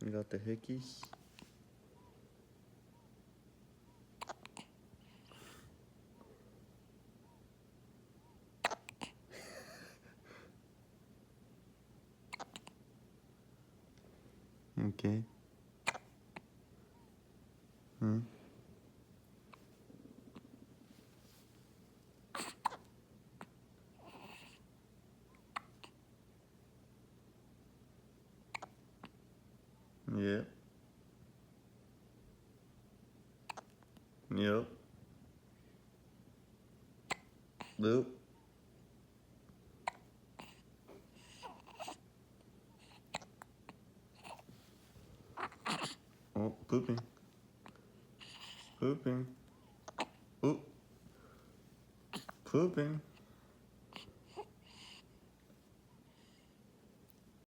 You got the hickeys. Okay. Hmm. Yep. Yep. Nope. Oh, pooping. Pooping. Oop. Pooping.